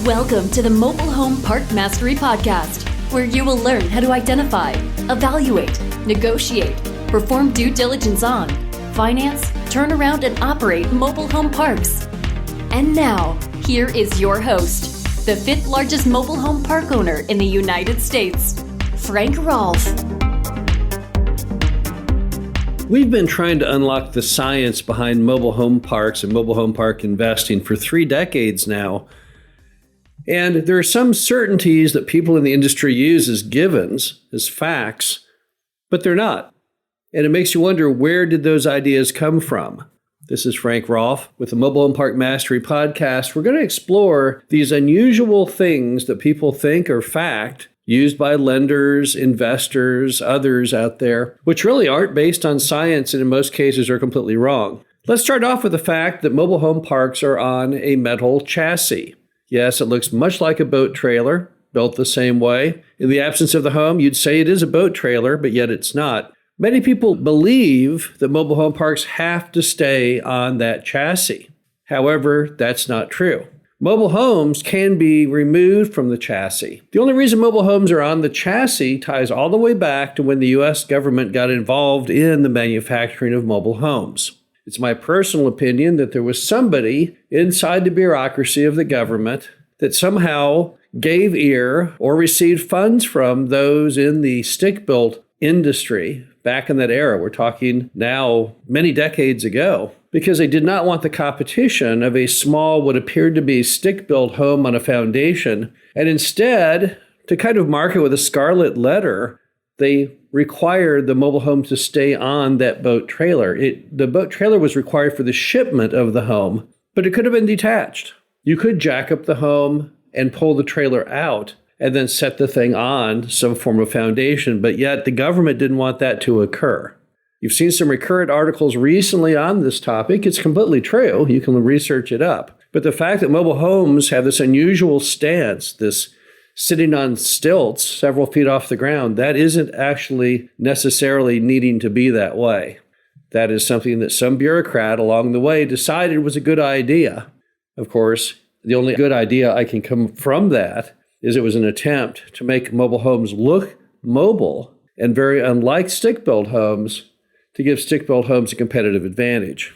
Welcome to the Mobile Home Park Mastery Podcast, where you will learn how to identify, evaluate, negotiate, perform due diligence on, finance, turn around, and operate mobile home parks. And now, here is your host, the fifth largest mobile home park owner in the United States, Frank Rolfe. We've been trying to unlock the science behind mobile home parks and mobile home park investing for 3 decades now. And there are some certainties that people in the industry use as givens, as facts, but they're not. And it makes you wonder, where did those ideas come from? This is Frank Rolfe with the Mobile Home Park Mastery Podcast. We're going to explore these unusual things that people think are fact, used by lenders, investors, others out there, which really aren't based on science and in most cases are completely wrong. Let's start off with the fact that mobile home parks are on a metal chassis. Yes, it looks much like a boat trailer, built the same way. In the absence of the home, you'd say it is a boat trailer, but yet it's not. Many people believe that mobile home parks have to stay on that chassis. However, that's not true. Mobile homes can be removed from the chassis. The only reason mobile homes are on the chassis ties all the way back to when the U.S. government got involved in the manufacturing of mobile homes. It's my personal opinion that there was somebody inside the bureaucracy of the government that somehow gave ear or received funds from those in the stick-built industry back in that era. We're talking now many decades ago, because they did not want the competition of a small, what appeared to be stick-built home on a foundation. And instead, to kind of mark it with a scarlet letter, they required the mobile home to stay on that boat trailer. The boat trailer was required for the shipment of the home, but it could have been detached. You could jack up the home and pull the trailer out and then set the thing on some form of foundation, but yet the government didn't want that to occur. You've seen some recurrent articles recently on this topic. It's completely true. You can research it up. But the fact that mobile homes have this unusual stance, this sitting on stilts several feet off the ground, that isn't actually necessarily needing to be that way. That is something that some bureaucrat along the way decided was a good idea. Of course, the only good idea I can come from that is it was an attempt to make mobile homes look mobile and very unlike stick-built homes, to give stick-built homes a competitive advantage.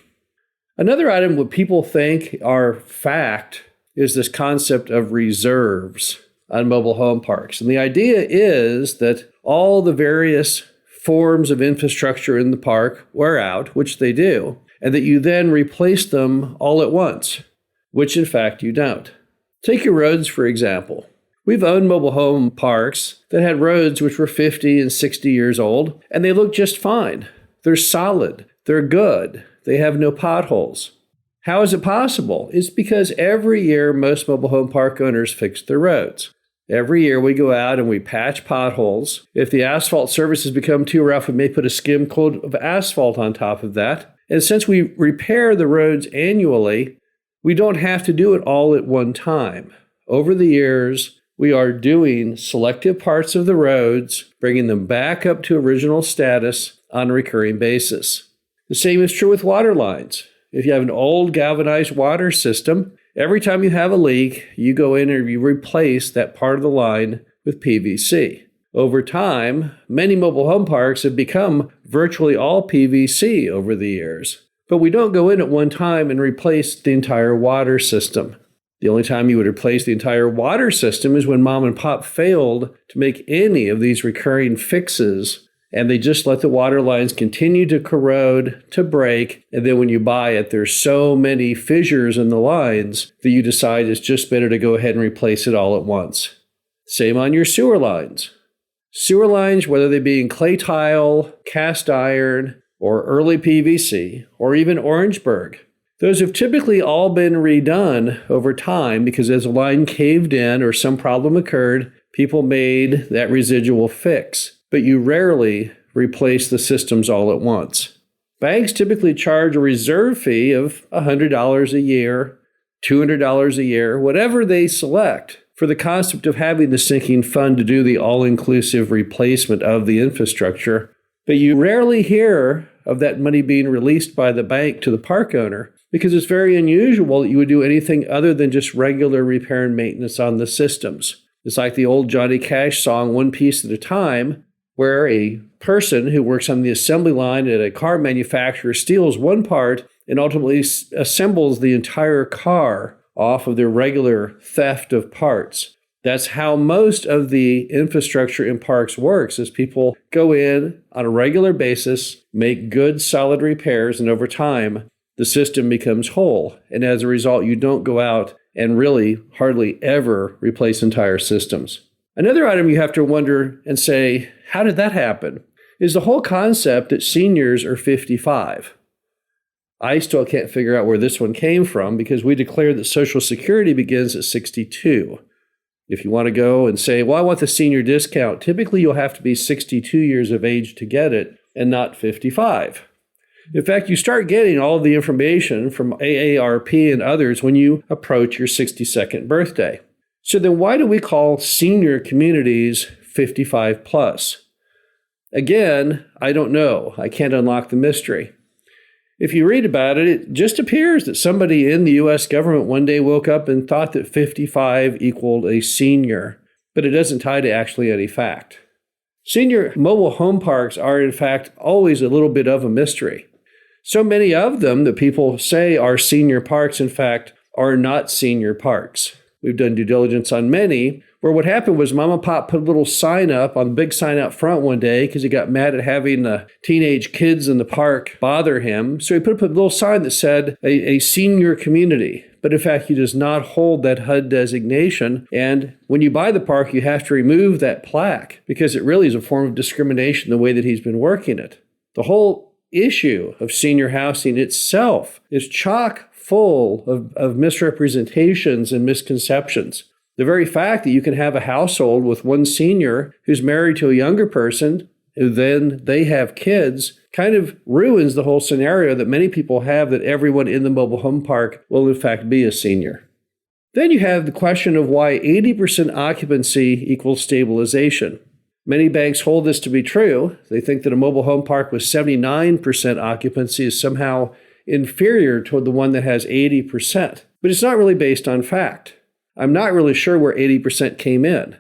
Another item what people think are fact is this concept of reserves on mobile home parks. And the idea is that all the various forms of infrastructure in the park wear out, which they do, and that you then replace them all at once, which in fact you don't. Take your roads, for example. We've owned mobile home parks that had roads which were 50 and 60 years old, and they look just fine. They're solid. They're good. They have no potholes. How is it possible? It's because every year most mobile home park owners fix their roads. Every year we go out and we patch potholes. If the asphalt surface has become too rough, we may put a skim coat of asphalt on top of that. And since we repair the roads annually, we don't have to do it all at one time. Over the years, we are doing selective parts of the roads, bringing them back up to original status on a recurring basis. The same is true with water lines. If you have an old galvanized water system, every time you have a leak, you go in and you replace that part of the line with PVC. Over time, many mobile home parks have become virtually all PVC over the years. But we don't go in at one time and replace the entire water system. The only time you would replace the entire water system is when mom and pop failed to make any of these recurring fixes, and they just let the water lines continue to corrode, to break, and then when you buy it, there's so many fissures in the lines that you decide it's just better to go ahead and replace it all at once. Same on your sewer lines. Sewer lines, whether they be in clay tile, cast iron, or early PVC, or even Orangeburg, those have typically all been redone over time because as a line caved in or some problem occurred, people made that residual fix. But you rarely replace the systems all at once. Banks typically charge a reserve fee of $100 a year, $200 a year, whatever they select, for the concept of having the sinking fund to do the all-inclusive replacement of the infrastructure. But you rarely hear of that money being released by the bank to the park owner because it's very unusual that you would do anything other than just regular repair and maintenance on the systems. It's like the old Johnny Cash song, One Piece at a Time, where a person who works on the assembly line at a car manufacturer steals one part and ultimately assembles the entire car off of their regular theft of parts. That's how most of the infrastructure in parks works, is people go in on a regular basis, make good, solid repairs, and over time, the system becomes whole. And as a result, you don't go out and really hardly ever replace entire systems. Another item you have to wonder and say, how did that happen? Is the whole concept that seniors are 55. I still can't figure out where this one came from, because we declared that Social Security begins at 62. If you want to go and say, well, I want the senior discount, typically you'll have to be 62 years of age to get it and not 55. In fact, you start getting all of the information from AARP and others when you approach your 62nd birthday. So then why do we call senior communities 55 plus? Again, I don't know. I can't unlock the mystery. If you read about it, it just appears that somebody in the U.S. government one day woke up and thought that 55 equaled a senior, but it doesn't tie to actually any fact. Senior mobile home parks are, in fact, always a little bit of a mystery. So many of them that people say are senior parks, in fact, are not senior parks. We've done due diligence on many, where what happened was Mom and Pop put a little sign up on the big sign out front one day because he got mad at having the teenage kids in the park bother him. So he put up a little sign that said a senior community. But in fact, he does not hold that HUD designation. And when you buy the park, you have to remove that plaque because it really is a form of discrimination the way that he's been working it. The whole issue of senior housing itself is chock full of misrepresentations and misconceptions. The very fact that you can have a household with one senior who's married to a younger person, who then they have kids, kind of ruins the whole scenario that many people have that everyone in the mobile home park will in fact be a senior. Then you have the question of why 80% occupancy equals stabilization. Many banks hold this to be true. They think that a mobile home park with 79% occupancy is somehow inferior to the one that has 80%. But it's not really based on fact. I'm not really sure where 80% came in.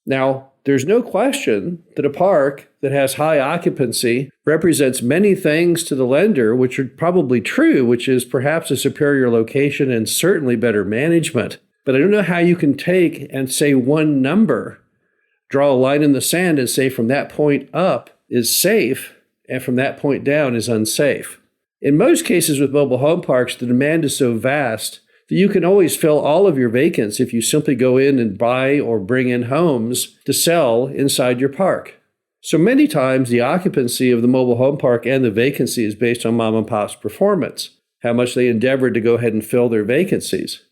Now, there's no question that a park that has high occupancy represents many things to the lender, which are probably true, which is perhaps a superior location and certainly better management. But I don't know how you can take and say one number, draw a line in the sand and say from that point up is safe and from that point down is unsafe. In most cases with mobile home parks, the demand is so vast that you can always fill all of your vacants if you simply go in and buy or bring in homes to sell inside your park. So many times the occupancy of the mobile home park and the vacancy is based on mom and pop's performance, how much they endeavored to go ahead and fill their vacancies.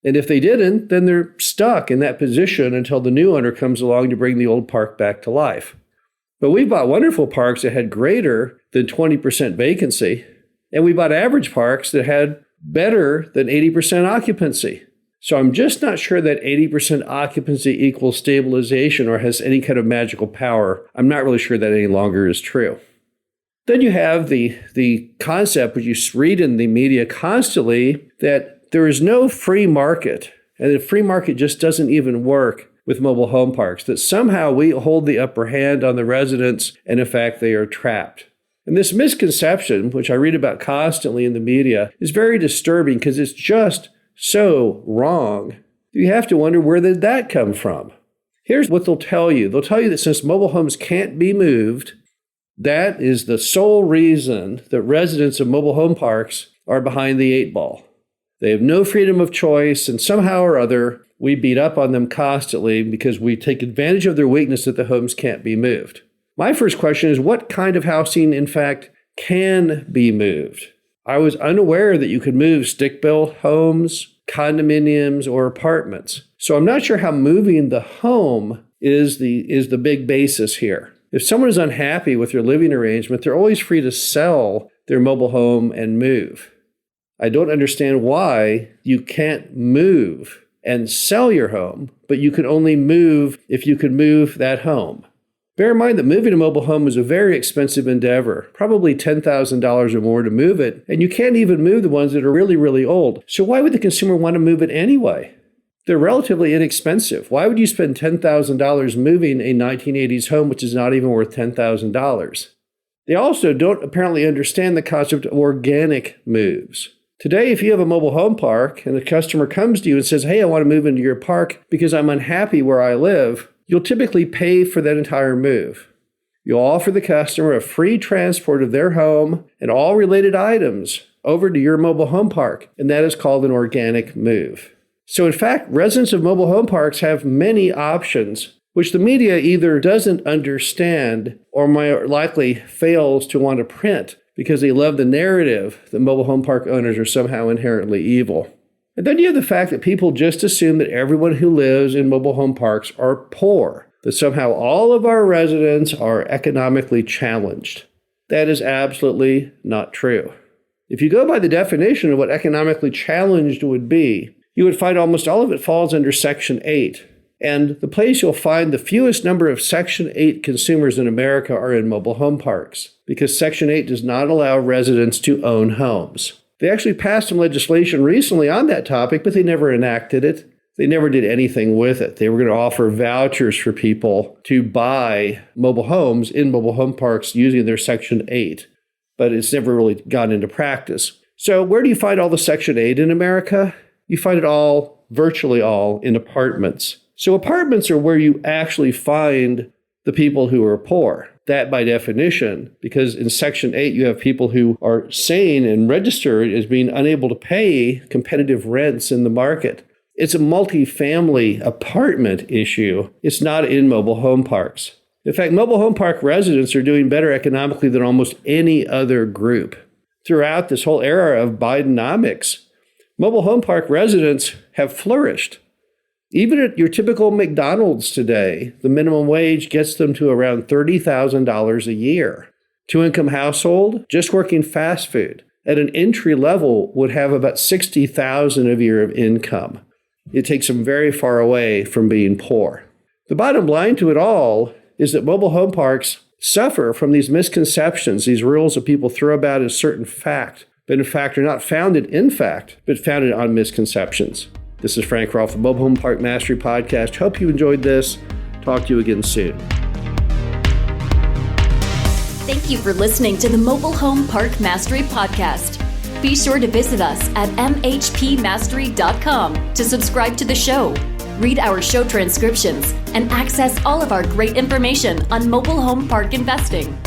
And if they didn't, then they're stuck in that position until the new owner comes along to bring the old park back to life. But we bought wonderful parks that had greater than 20% vacancy, and we bought average parks that had better than 80% occupancy. So I'm just not sure that 80% occupancy equals stabilization or has any kind of magical power. I'm not really sure that any longer is true. Then you have the concept, which you read in the media constantly, that there is no free market, and the free market just doesn't even work with mobile home parks, that somehow we hold the upper hand on the residents, and in fact, they are trapped. And this misconception, which I read about constantly in the media, is very disturbing because it's just so wrong. You have to wonder, where did that come from? Here's what they'll tell you. They'll tell you that since mobile homes can't be moved, that is the sole reason that residents of mobile home parks are behind the eight ball. They have no freedom of choice, and somehow or other, we beat up on them constantly because we take advantage of their weakness that the homes can't be moved. My first question is, what kind of housing, in fact, can be moved? I was unaware that you could move stick-built homes, condominiums, or apartments. So I'm not sure how moving the home is the big basis here. If someone is unhappy with their living arrangement, they're always free to sell their mobile home and move. I don't understand why you can't move and sell your home, but you can only move if you could move that home. Bear in mind that moving a mobile home is a very expensive endeavor, probably $10,000 or more to move it, and you can't even move the ones that are really, really old. So why would the consumer want to move it anyway? They're relatively inexpensive. Why would you spend $10,000 moving a 1980s home which is not even worth $10,000? They also don't apparently understand the concept of organic moves. Today, if you have a mobile home park and the customer comes to you and says, hey, I want to move into your park because I'm unhappy where I live, you'll typically pay for that entire move. You'll offer the customer a free transport of their home and all related items over to your mobile home park, and that is called an organic move. So in fact, residents of mobile home parks have many options, which the media either doesn't understand or more likely fails to want to print because they love the narrative that mobile home park owners are somehow inherently evil. And then you have the fact that people just assume that everyone who lives in mobile home parks are poor, that somehow all of our residents are economically challenged. That is absolutely not true. If you go by the definition of what economically challenged would be, you would find almost all of it falls under Section 8. And the place you'll find the fewest number of Section 8 consumers in America are in mobile home parks, because Section 8 does not allow residents to own homes. They actually passed some legislation recently on that topic, but they never enacted it. They never did anything with it. They were going to offer vouchers for people to buy mobile homes in mobile home parks using their Section 8, but it's never really gotten into practice. So where do you find all the Section 8 in America? You find it all, virtually all, in apartments. So apartments are where you actually find the people who are poor. That by definition, because in Section 8 you have people who are sane and registered as being unable to pay competitive rents in the market. It's a multifamily apartment issue. It's not in mobile home parks. In fact, mobile home park residents are doing better economically than almost any other group. Throughout this whole era of Bidenomics, mobile home park residents have flourished. Even at your typical McDonald's today, the minimum wage gets them to around $30,000 a year. Two-income household, just working fast food, at an entry level would have about $60,000 a year of income. It takes them very far away from being poor. The bottom line to it all is that mobile home parks suffer from these misconceptions, these rules that people throw about as certain fact, but in fact are not founded in fact, but founded on misconceptions. This is Frank Rolfe, the Mobile Home Park Mastery Podcast. Hope you enjoyed this. Talk to you again soon. Thank you for listening to the Mobile Home Park Mastery Podcast. Be sure to visit us at mhpmastery.com to subscribe to the show, read our show transcriptions, and access all of our great information on mobile home park investing.